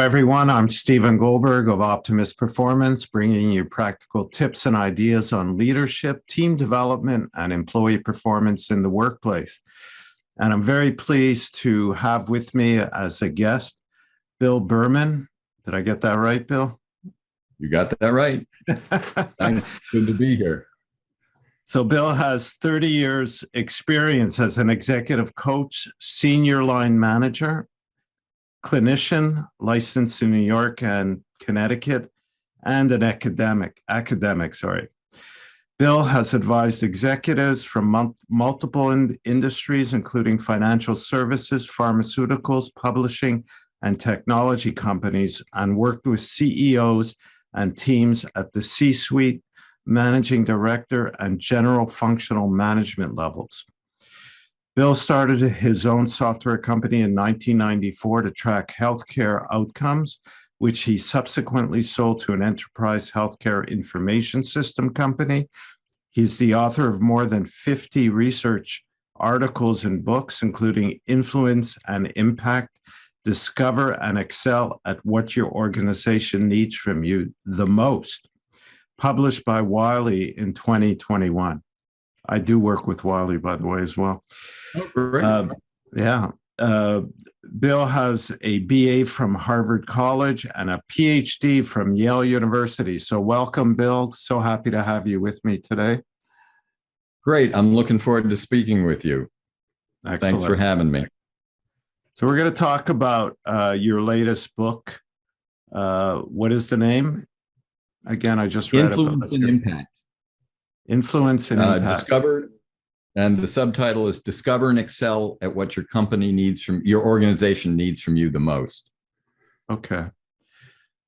everyone. I'm Stephen Goldberg of Optimus Performance, bringing you practical tips and ideas on leadership, team development, and employee performance in the workplace. And I'm very pleased to have with me as a guest, Bill Berman. Did I get that right, Bill? You got that right. Thanks. Good to be here. So Bill has 30 years experience as an executive coach, senior line manager, clinician, licensed in New York and Connecticut, and an academic. Bill has advised executives from multiple industries, including financial services, pharmaceuticals, publishing, and technology companies, and worked with CEOs and teams at the C-suite, managing director, and general functional management levels. Bill started his own software company in 1994 to track healthcare outcomes, which he subsequently sold to an enterprise healthcare information system company. He's the author of more than 50 research articles and books, including Influence and Impact, Discover and Excel at What Your Organization Needs from You the Most, published by Wiley in 2021. I do work with Wiley, by the way, as well. Oh, great. Bill has a BA from Harvard College and a PhD from Yale University. So welcome, Bill. So happy to have you with me today. Great. I'm looking forward to speaking with you. Excellent. Thanks for having me. So we're going to talk about your latest book. What is the name? Again, I just read Influence and Impact. Influence and Impact. Discover, and the subtitle is Discover and Excel at What Your Company Needs from Your Organization Needs from You the Most. Okay.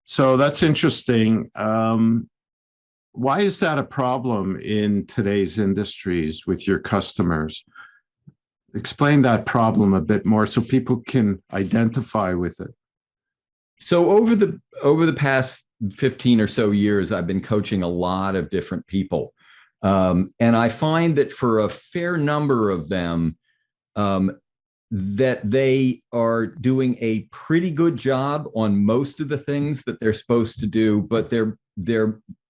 So that's interesting. Why is that a problem in today's industries with your customers? Explain that problem a bit more so people can identify with it. So over the past 15 or so years, I've been coaching a lot of different people. And I find that for a fair number of them, that they are doing a pretty good job on most of the things that they're supposed to do, but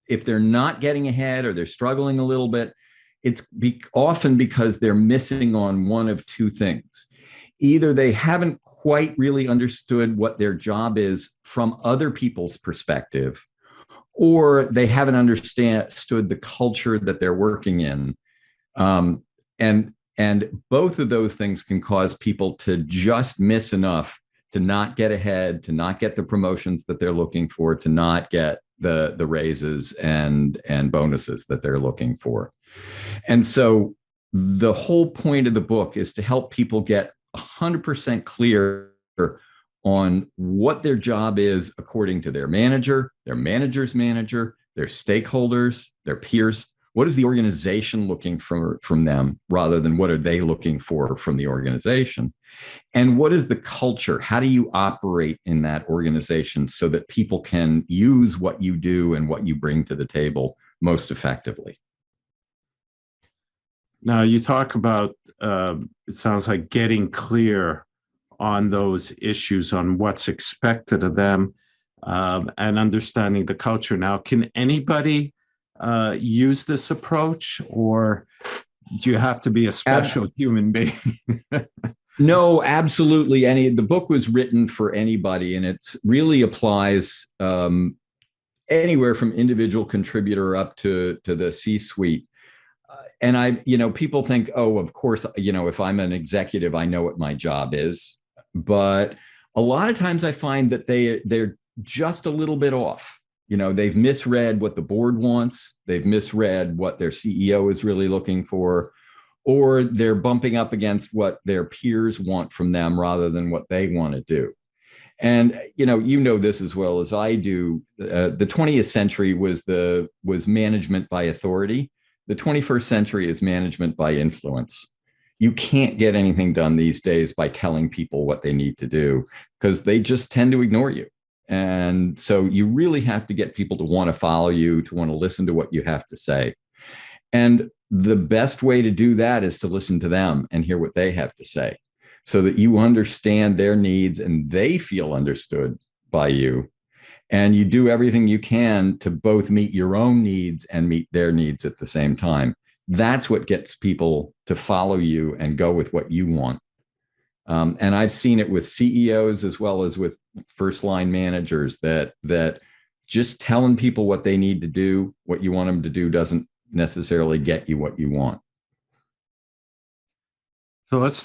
if they're not getting ahead or they're struggling a little bit, it's often because they're missing on one of two things. Either they haven't quite really understood what their job is from other people's perspective, or they haven't understood the culture that they're working in. And both of those things can cause people to just miss enough to not get ahead, to not get the promotions that they're looking for, to not get the raises and bonuses that they're looking for. And so the whole point of the book is to help people get 100% clear on what their job is according to their manager, their manager's manager, their stakeholders, their peers. What is the organization looking for from them rather than what are they looking for from the organization? And what is the culture? How do you operate in that organization so that people can use what you do and what you bring to the table most effectively? Now, you talk about, it sounds like getting clear on those issues, on what's expected of them, and understanding the culture. Now, can anybody use this approach, or do you have to be a special human being? No, absolutely. The book was written for anybody, and it really applies anywhere from individual contributor up to the C-suite. And people think, oh, of course, if I'm an executive, I know what my job is. But a lot of times I find that they're just a little bit off. They've misread what the board wants. They've misread what their CEO is really looking for, or they're bumping up against what their peers want from them rather than what they want to do. And, you know this as well as I do. The 20th century was management by authority. The 21st century is management by influence. You can't get anything done these days by telling people what they need to do because they just tend to ignore you. And so you really have to get people to want to follow you, to want to listen to what you have to say. And the best way to do that is to listen to them and hear what they have to say so that you understand their needs and they feel understood by you, and you do everything you can to both meet your own needs and meet their needs at the same time. That's what gets people to follow you and go with what you want. And I've seen it with CEOs as well as with first line managers that just telling people what they need to do, what you want them to do, doesn't necessarily get you what you want. So let's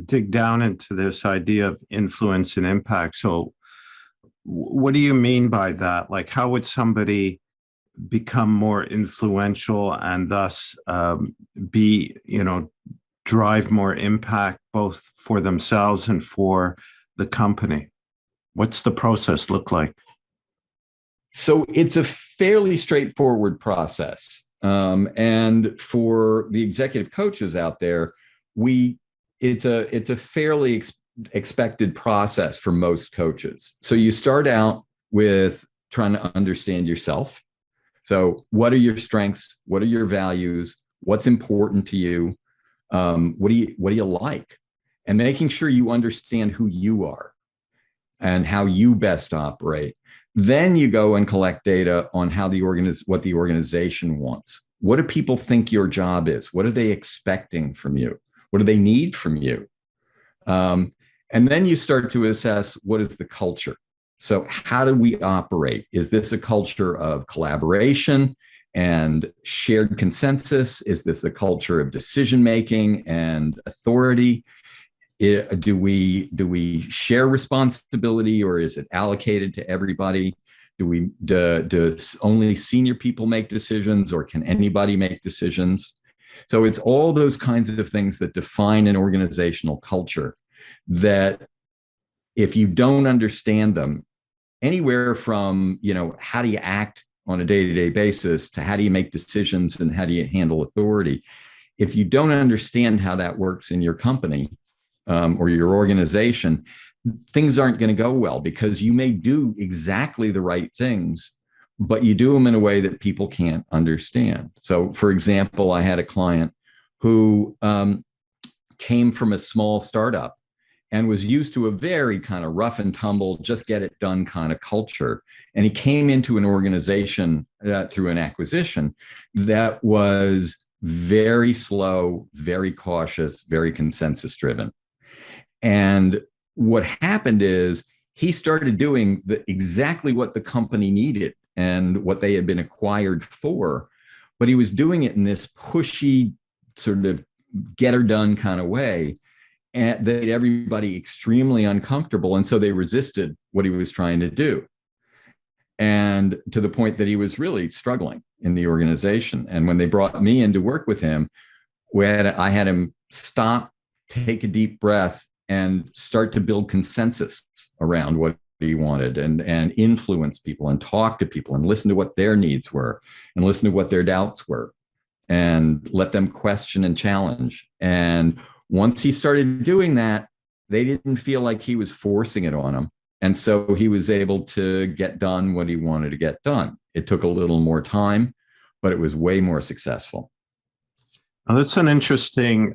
dig down into this idea of influence and impact. So what do you mean by that? Like, how would somebody become more influential and thus drive more impact both for themselves and for the company? What's the process look like? So it's a fairly straightforward process. And for the executive coaches out there, it's a fairly expected process for most coaches. So you start out with trying to understand yourself. So what are your strengths? What are your values? What's important to you? What do you like? And making sure you understand who you are and how you best operate. Then you go and collect data on how what the organization wants. What do people think your job is? What are they expecting from you? What do they need from you? And then you start to assess, what is the culture? So how do we operate? Is this a culture of collaboration and shared consensus? Is this a culture of decision-making and authority? Do we share responsibility, or is it allocated to everybody? Do only senior people make decisions, or can anybody make decisions? So it's all those kinds of things that define an organizational culture that, if you don't understand them, anywhere from, how do you act on a day-to-day basis to how do you make decisions and how do you handle authority? If you don't understand how that works in your company or your organization, things aren't going to go well, because you may do exactly the right things, but you do them in a way that people can't understand. So, for example, I had a client who came from a small startup and was used to a very kind of rough and tumble, just get it done kind of culture. And he came into an organization through an acquisition that was very slow, very cautious, very consensus driven. And what happened is he started doing exactly what the company needed and what they had been acquired for, but he was doing it in this pushy sort of get her done kind of way, and that made everybody extremely uncomfortable. And so they resisted what he was trying to do. And to the point that he was really struggling in the organization. And when they brought me in to work with him, I had him stop, take a deep breath, and start to build consensus around what he wanted, and influence people and talk to people and listen to what their needs were and listen to what their doubts were and let them question and challenge. And once he started doing that, they didn't feel like he was forcing it on them. And so he was able to get done what he wanted to get done. It took a little more time, but it was way more successful. Now, that's an interesting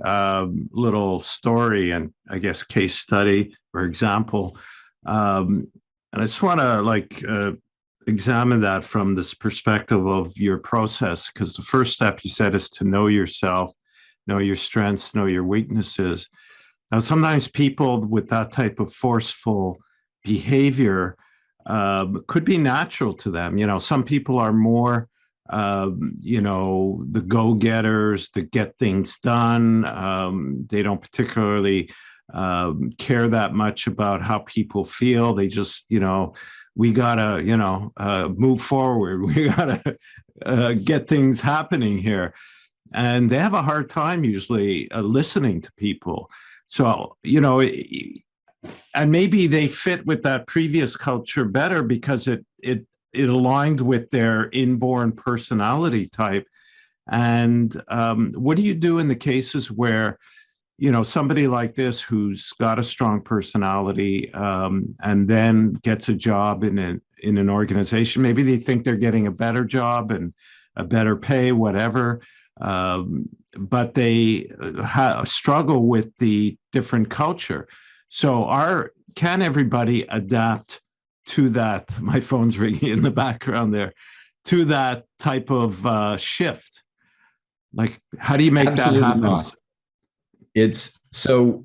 little story and, I guess, case study or example. And I just want to examine that from this perspective of your process, because the first step you said is to know yourself, know your strengths, know your weaknesses. Now, sometimes people with that type of forceful behavior could be natural to them. Some people are more the go-getters that get things done. They don't particularly care that much about how people feel. They just, we gotta, move forward. We gotta get things happening here. And they have a hard time usually listening to people. So, and maybe they fit with that previous culture better because it aligned with their inborn personality type. And what do you do in the cases where, somebody like this who's got a strong personality and then gets a job in an organization? Maybe they think they're getting a better job and a better pay, whatever, but they struggle with the different culture. So can everybody adapt to that. My phone's ringing in the background there. To that type of shift? Like, how do you make Absolutely that happen? not. It's so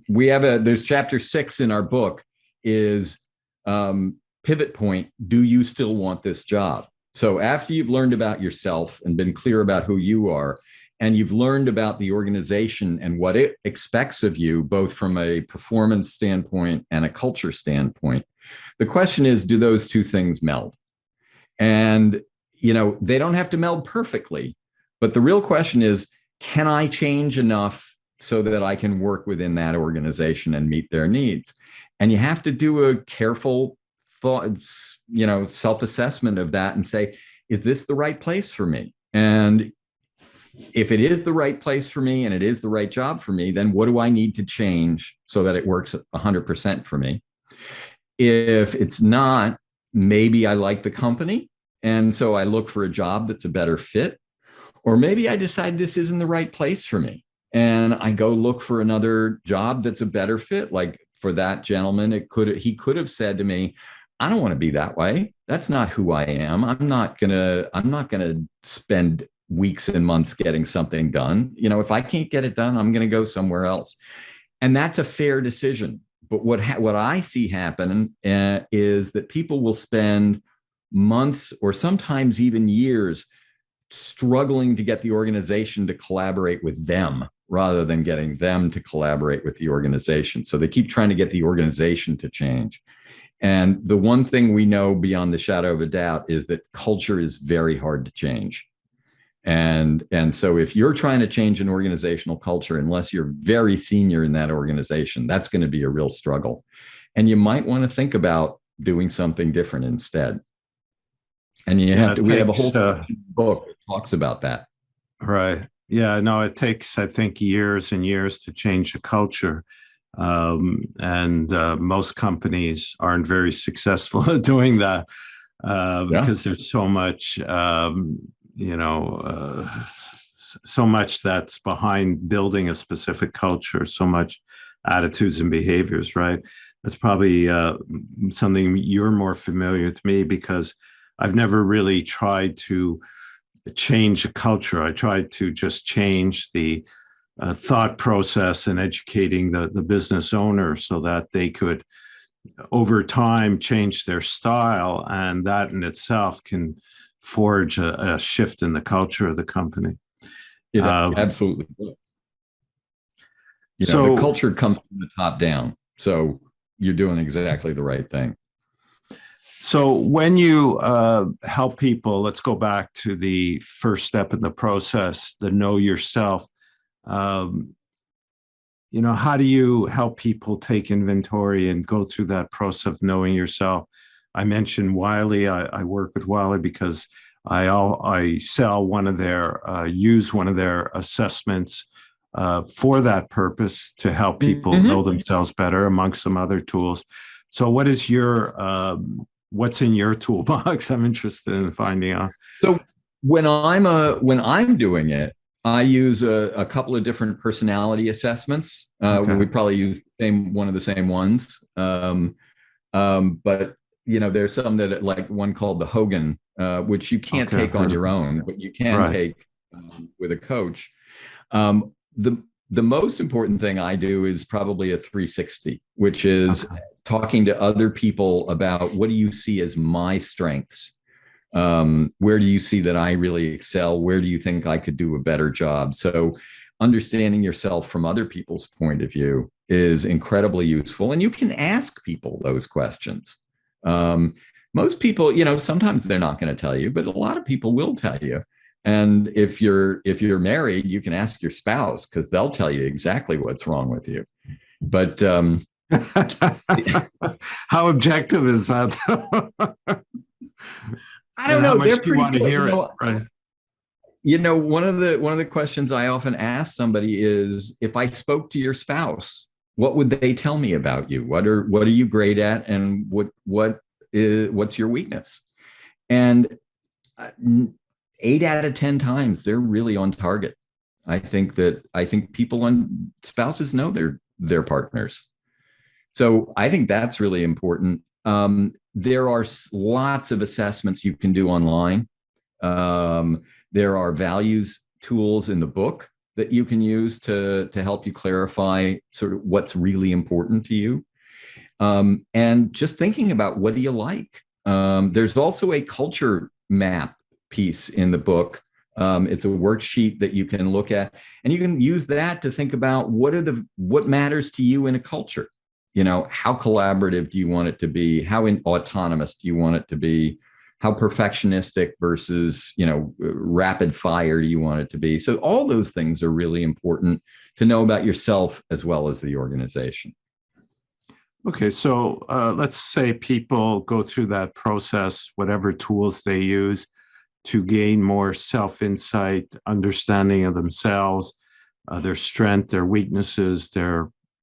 there's chapter 6 in our book is pivot point. Do you still want this job? So after you've learned about yourself and been clear about who you are, and you've learned about the organization and what it expects of you, both from a performance standpoint and a culture standpoint, the question is, do those two things meld? And, they don't have to meld perfectly, but the real question is, can I change enough so that I can work within that organization and meet their needs? And you have to do a careful thought, self-assessment of that and say, is this the right place for me? And if it is the right place for me and it is the right job for me, then what do I need to change so that it works 100% for me? If it's not, maybe I like the company, and so I look for a job that's a better fit. Or maybe I decide this isn't the right place for me, and I go look for another job that's a better fit. Like for that gentleman, he could have said to me, I don't want to be that way. That's not who I am. I'm not gonna spend weeks and months getting something done. If I can't get it done, I'm going to go somewhere else. And that's a fair decision. But what I see happen is that people will spend months or sometimes even years struggling to get the organization to collaborate with them rather than getting them to collaborate with the organization. So they keep trying to get the organization to change. And the one thing we know beyond the shadow of a doubt is that culture is very hard to change. And so if you're trying to change an organizational culture, unless you're very senior in that organization, that's going to be a real struggle. And you might want to think about doing something different instead. And we have a whole book that talks about that. Right. Yeah, no, it takes, I think, years and years to change a culture. And most companies aren't very successful at doing that because there's so much so much that's behind building a specific culture, so much attitudes and behaviors, right? That's probably something you're more familiar with me, because I've never really tried to change a culture. I tried to just change the thought process and educating the business owner so that they could, over time, change their style, and that in itself can forge a shift in the culture of the company. Absolutely. The culture comes from the top down. So you're doing exactly the right thing. So when you help people, let's go back to the first step in the process, the know yourself. How do you help people take inventory and go through that process of knowing yourself? I mentioned Wiley. I work with Wiley because I sell use one of their assessments for that purpose, to help people know themselves better, amongst some other tools. So what is what's in your toolbox? I'm interested in finding out. So when I'm doing it, I use a couple of different personality assessments. Okay. We probably use one of the same ones. But there's some that, like one called the Hogan, which you can't take on your own, but you can take with a coach. The most important thing I do is probably a 360, which is talking to other people about, what do you see as my strengths? Where do you see that I really excel? Where do you think I could do a better job? So understanding yourself from other people's point of view is incredibly useful. And you can ask people those questions. Most people, sometimes they're not going to tell you, but a lot of people will tell you. And if you're married, you can ask your spouse, because they'll tell you exactly what's wrong with you. But how objective is that? I don't know. They're pretty good. Hear it, right? One of the questions I often ask somebody is, if I spoke to your spouse, what would they tell me about you? What are you great at, and what's your weakness? And 8 out of 10 times they're really on target. I think people and spouses know their partners. So I think that's really important. There are lots of assessments you can do online. There are values tools in the book that you can use to help you clarify sort of what's really important to you. And just thinking about what do you like. There's also a culture map piece in the book. It's a worksheet that you can look at, and you can use that to think about what matters to you in a culture. You know, how collaborative do you want it to be? How autonomous do you want it to be? How perfectionistic versus, you know, rapid fire do you want it to be? So all those things are really important to know about yourself as well as the organization. Okay, so let's say people go through that process, whatever tools they use to gain more self-insight, understanding of themselves, their strength, their weaknesses,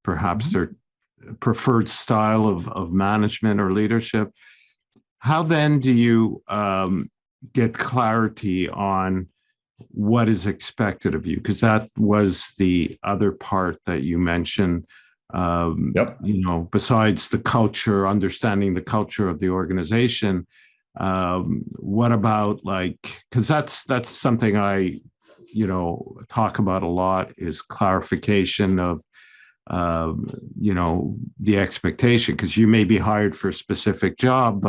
perhaps their preferred style of management or leadership. How then do you get clarity on what is expected of you? Because that was the other part that you mentioned. You know, besides the culture, understanding the culture of the organization, what about because that's something I, you know, talk about a lot is clarification of you know, the expectation, because you may be hired for a specific job,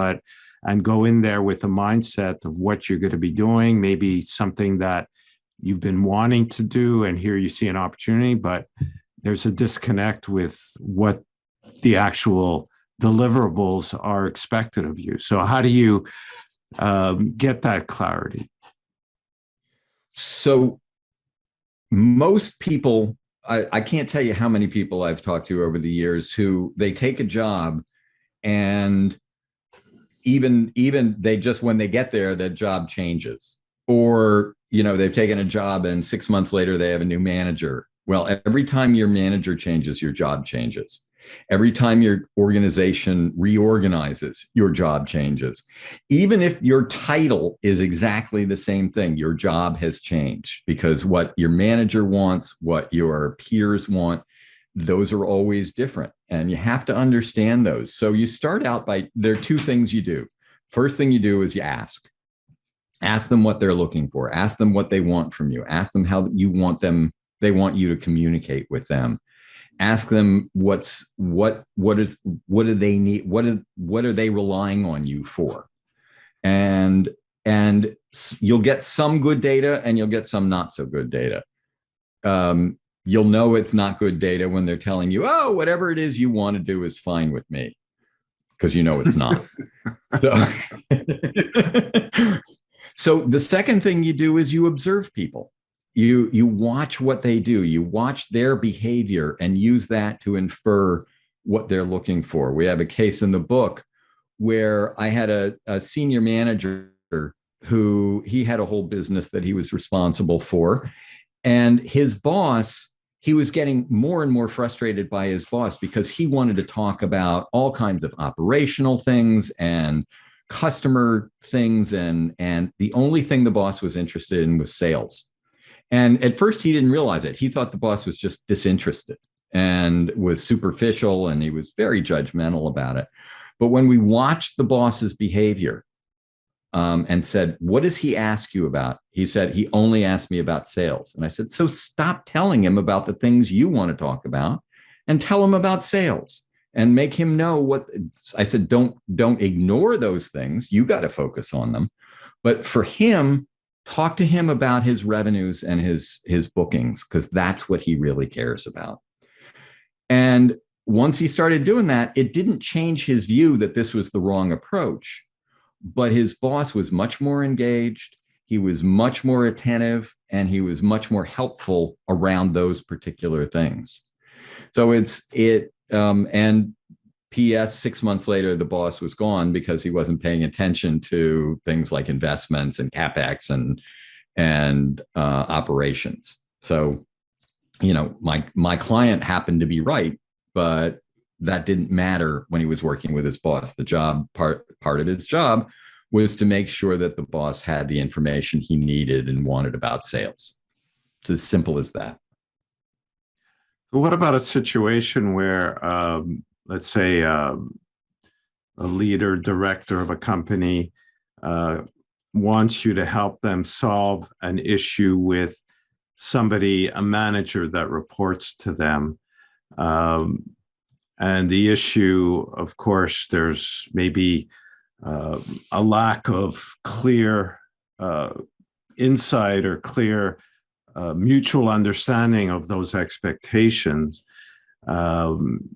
and go in there with a mindset of what you're going to be doing, maybe something that you've been wanting to do, and here you see an opportunity, but there's a disconnect with what the actual deliverables are expected of you. So how do you get that clarity? So most people, I can't tell you how many people I've talked to over the years who they take a job, and even they just, when they get there, that job changes. Or, you know, they've taken a job and 6 months later they have a new manager. Well, every time your manager changes, your job changes. Every time your organization reorganizes, your job changes. Even if your title is exactly the same thing, your job has changed, because what your manager wants, what your peers want, those are always different. And you have to understand those. So you start out by, there are two things you do. First thing you do is you ask. Ask them what they're looking for. Ask them what they want from you. Ask them how you want them, they want you to communicate with them. Ask them what do they need? What are they relying on you for? And you'll get some good data and you'll get some not so good data. You'll know it's not good data when they're telling you, oh, whatever it is you want to do is fine with me, because you know it's not. So the second thing you do is you observe people. You watch what they do. You watch their behavior and use that to infer what they're looking for. We have a case in the book where I had a senior manager who, he had a whole business that he was responsible for. And his boss, he was getting more and more frustrated by his boss because he wanted to talk about all kinds of operational things and customer things. And the only thing the boss was interested in was sales. And at first he didn't realize it. He thought the boss was just disinterested and was superficial, and he was very judgmental about it. But when we watched the boss's behavior and said, what does he ask you about? He said, he only asked me about sales. And I said, so stop telling him about the things you want to talk about and tell him about sales and make him know what. I said, don't ignore those things. You got to focus on them. But for him, talk to him about his revenues and his bookings, because that's what he really cares about. And once he started doing that, it didn't change his view that this was the wrong approach, but his boss was much more engaged. He was much more attentive, and he was much more helpful around those particular things. So and P.S. 6 months later, the boss was gone because he wasn't paying attention to things like investments and CapEx and operations. So, you know, my client happened to be right, but that didn't matter when he was working with his boss. The job part of his job was to make sure that the boss had the information he needed and wanted about sales. It's as simple as that. So what about a situation where let's say a leader, director of a company wants you to help them solve an issue with somebody, a manager that reports to them. And the issue, of course, there's maybe a lack of clear insight or clear mutual understanding of those expectations. One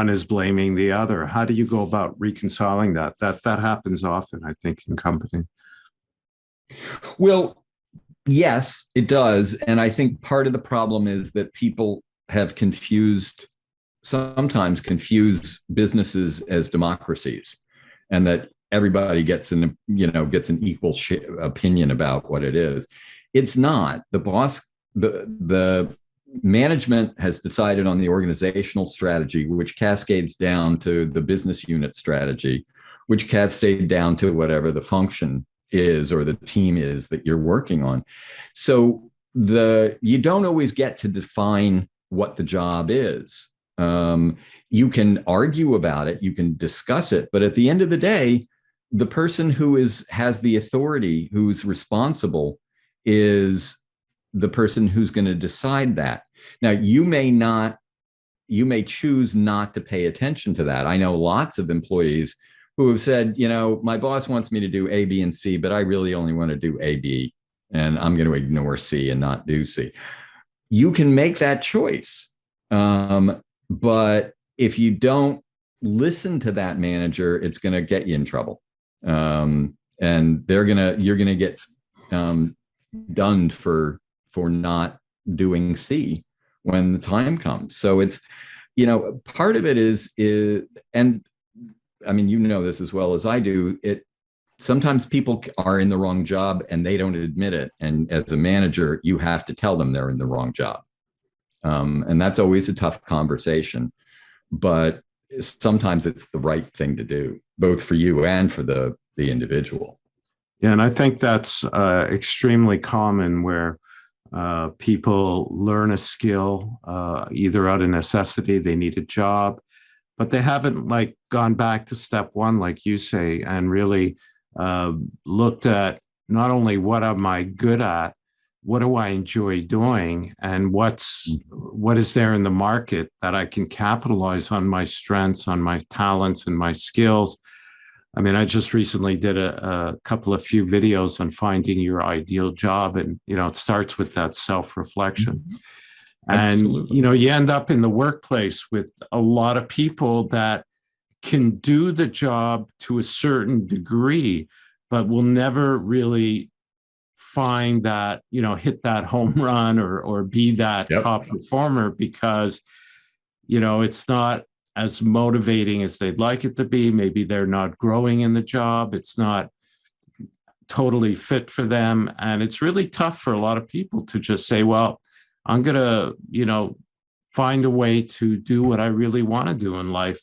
is blaming the other. How do you go about reconciling that? That happens often, I think, in companies. Well, yes, it does. And I think part of the problem is that people have sometimes confuse businesses as democracies, and that everybody gets an equal opinion about what it is. It's not. The management has decided on the organizational strategy, which cascades down to the business unit strategy, which cascades down to whatever the function is or the team is that you're working on. So you don't always get to define what the job is. You can argue about it, you can discuss it, but at the end of the day, the person who has the authority, who's responsible, is the person who's going to decide that. Now, you may choose not to pay attention to that. I know lots of employees who have said, my boss wants me to do A, B, and C, but I really only want to do A, B, and I'm going to ignore C and not do C. You can make that choice. But if you don't listen to that manager, it's going to get you in trouble. And you're going to get dunned for not doing C when the time comes. So it's, part of it is, and I mean, this as well as I do, sometimes people are in the wrong job and they don't admit it. And as a manager, you have to tell them they're in the wrong job. And that's always a tough conversation, but sometimes it's the right thing to do, both for you and for the individual. Yeah, and I think that's extremely common where people learn a skill either out of necessity, they need a job, but they haven't gone back to step one, like you say, and really looked at not only what am I good at, what do I enjoy doing, and what is there in the market that I can capitalize on my strengths, on my talents, and my skills. I mean, I just recently did a few videos on finding your ideal job, and it starts with that self-reflection. Absolutely. And you end up in the workplace with a lot of people that can do the job to a certain degree, but will never really find that, hit that home run or be that top performer because, it's not as motivating as they'd like it to be. Maybe they're not growing in the job. It's not totally fit for them. And it's really tough for a lot of people to just say, well, I'm going to, find a way to do what I really want to do in life.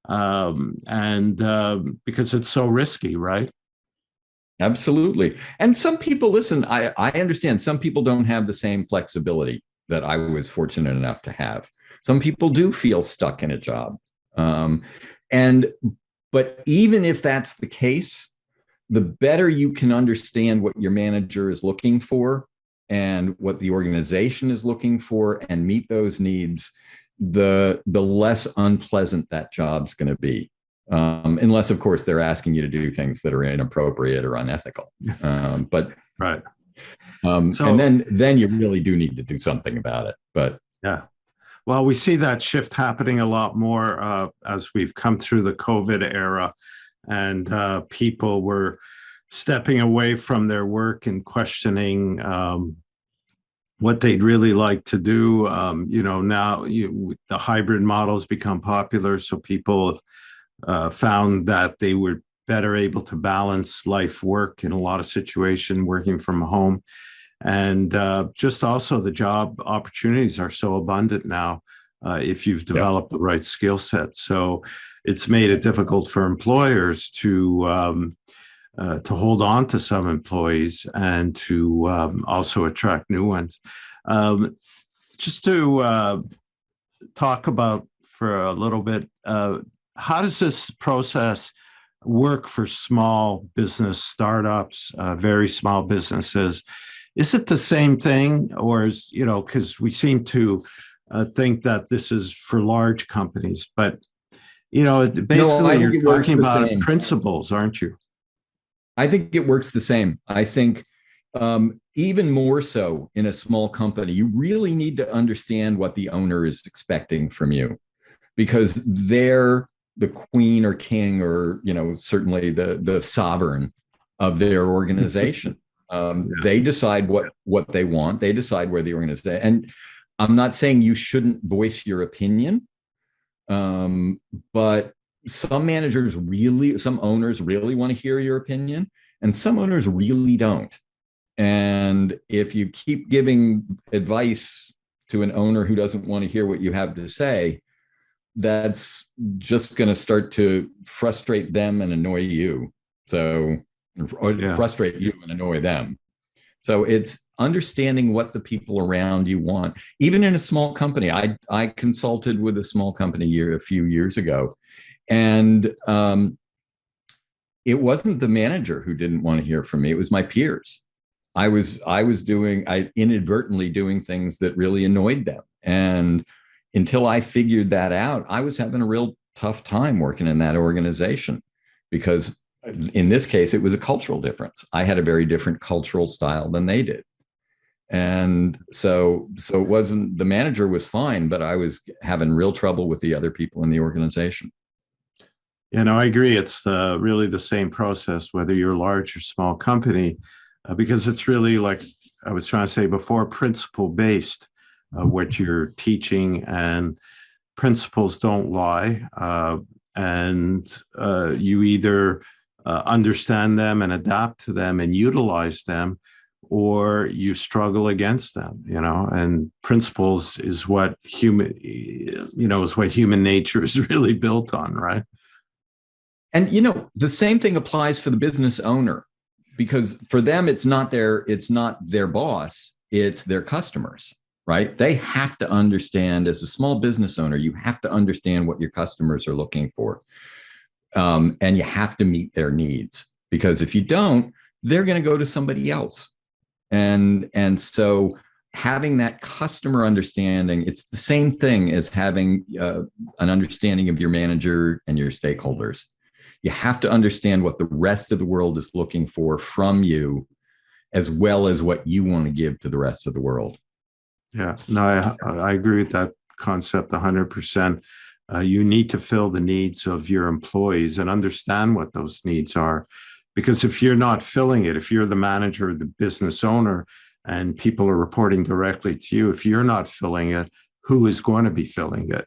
Because it's so risky, right? Absolutely. And some people, listen, I understand some people don't have the same flexibility that I was fortunate enough to have. Some people do feel stuck in a job. But even if that's the case, the better you can understand what your manager is looking for and what the organization is looking for and meet those needs, the less unpleasant that job's going to be. Unless, of course, they're asking you to do things that are inappropriate or unethical. But right. And then you really do need to do something about it. But yeah, well, we see that shift happening a lot more as we've come through the COVID era, and people were stepping away from their work and questioning what they'd really like to do. Now the hybrid models become popular, so people have found that they were better able to balance life work in a lot of situations, working from home. And just also the job opportunities are so abundant now if you've developed the right skill set. So it's made it difficult for employers to hold on to some employees and to also attract new ones. Just to talk about for a little bit, how does this process work for small business startups, very small businesses? Is it the same thing, or is, because we seem to think that this is for large companies, but No, I basically think you're it works talking the about same. principles, aren't you? I think it works the same. I think even more so in a small company, you really need to understand what the owner is expecting from you, because they're the queen or king, or certainly the sovereign of their organization. Yeah. They decide what they want. They decide where the organization. And I'm not saying you shouldn't voice your opinion, but some some owners really want to hear your opinion, and some owners really don't. And if you keep giving advice to an owner who doesn't want to hear what you have to say, that's just going to start to frustrate them and annoy you. Or Yeah. frustrate you and annoy them. So it's understanding what the people around you want. Even in a small company, I consulted with a small company a few years ago, and it wasn't the manager who didn't want to hear from me. It was my peers. I inadvertently doing things that really annoyed them. And until I figured that out, I was having a real tough time working in that organization, because in this case, it was a cultural difference. I had a very different cultural style than they did. And so it wasn't, the manager was fine, but I was having real trouble with the other people in the organization. I agree. It's really the same process, whether you're a large or small company, because it's really, like I was trying to say before, principle based, what you're teaching, and principles don't lie. And you either understand them and adapt to them and utilize them, or you struggle against them, and principles is what human nature is really built on, right? And the same thing applies for the business owner, because for them it's not their boss, it's their customers, right? They have to understand, as a small business owner, you have to understand what your customers are looking for, and you have to meet their needs, because if you don't, they're going to go to somebody else. And so having that customer understanding, it's the same thing as having an understanding of your manager and your stakeholders. You have to understand what the rest of the world is looking for from you, as well as what you want to give to the rest of the world. Yeah, no, I agree with that concept 100%. You need to fill the needs of your employees and understand what those needs are. Because if you're not filling it, if you're the manager or the business owner and people are reporting directly to you, if you're not filling it, who is going to be filling it?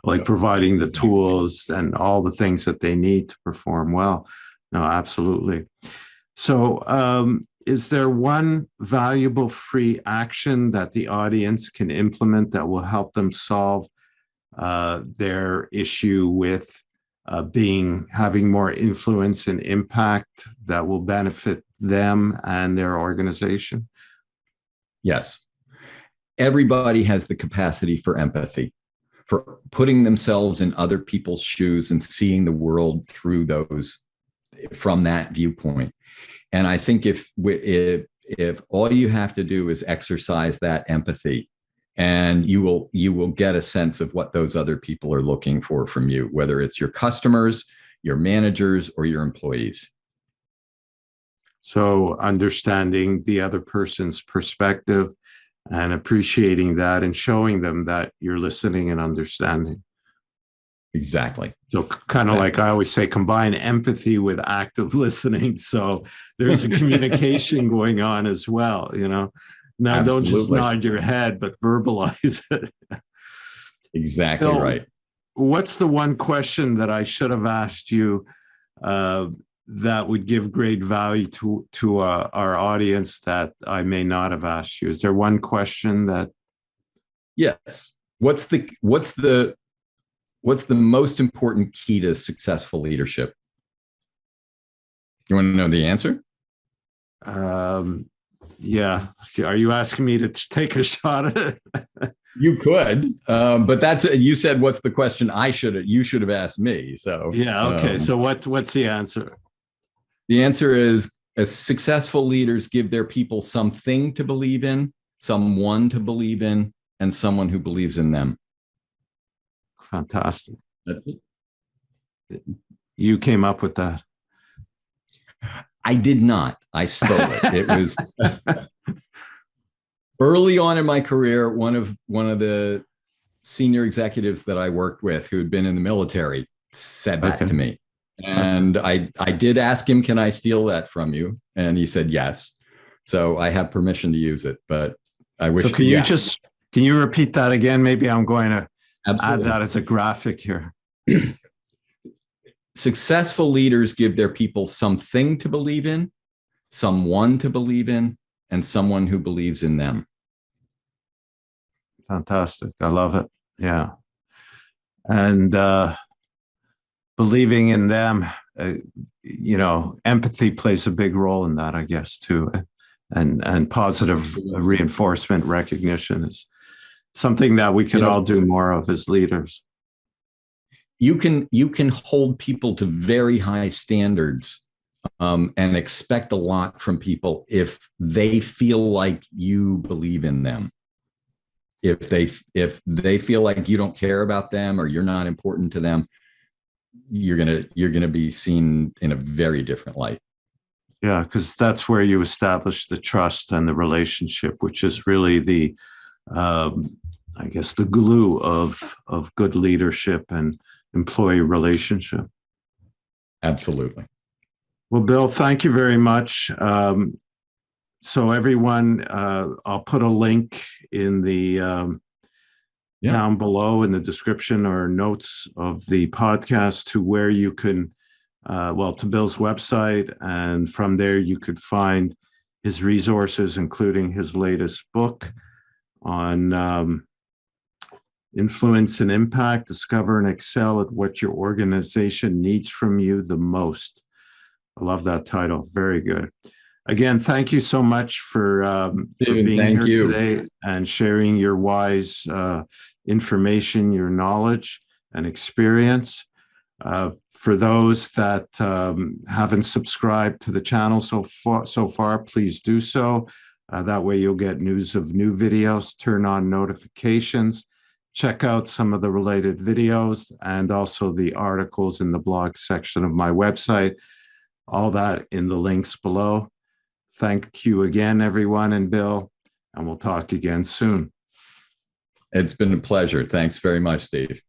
Like providing the tools and all the things that they need to perform well. No, absolutely. So, is there one valuable free action that the audience can implement that will help them solve their issue with having more influence and impact that will benefit them and their organization? Yes. Everybody has the capacity for empathy, for putting themselves in other people's shoes and seeing the world through those, from that viewpoint. And I think if all you have to do is exercise that empathy, and you will get a sense of what those other people are looking for from you, whether it's your customers, your managers, or your employees. So understanding the other person's perspective and appreciating that and showing them that you're listening and understanding. Exactly. So kind of like I always say, combine empathy with active listening. So there's a communication going on as well, Now, Absolutely. Don't just nod your head, but verbalize it. Exactly right. What's the one question that I should have asked you that would give great value to our audience that I may not have asked you? Is there one question that? Yes. What's the most important key to successful leadership? You want to know the answer? Yeah. Are you asking me to take a shot at it? You could, but you said, what's the question you should have asked me. So Yeah. Okay. So what's the answer? The answer is, successful leaders give their people something to believe in, someone to believe in, and someone who believes in them. Fantastic. That's it. You came up with that. I did not. I stole it. It was early on in my career. One of the senior executives that I worked with, who had been in the military, said that to me. And I did ask him, can I steal that from you? And he said yes. So I have permission to use it, but I wish. So can you repeat that again? Maybe I'm going to Absolutely. add that as a graphic here. Successful leaders give their people something to believe in, someone to believe in, and someone who believes in them. Fantastic. I love it. Yeah. And believing in them, empathy plays a big role in that, I guess, too. And positive reinforcement recognition is something that we can all do more of as leaders. You can hold people to very high standards and expect a lot from people if they feel like you believe in them. If they feel like you don't care about them or you're not important to them, you're gonna be seen in a very different light. Yeah, because that's where you establish the trust and the relationship, which is really the, I guess, the glue of good leadership and employee relationship. Absolutely. Well, Bill, thank you very much. So everyone, I'll put a link in the down below in the description or notes of the podcast to where you can, to Bill's website. And from there, you could find his resources, including his latest book on influence and impact, discover and excel at what your organization needs from you the most. I love that title. Very good. Again, thank you so much for being here today and sharing your wise information, your knowledge and experience. For those that haven't subscribed to the channel so far, please do so. That way you'll get news of new videos, turn on notifications, check out some of the related videos and also the articles in the blog section of my website. All that in the links below. Thank you again, everyone, and Bill, and we'll talk again soon. It's been a pleasure. Thanks very much, Steve.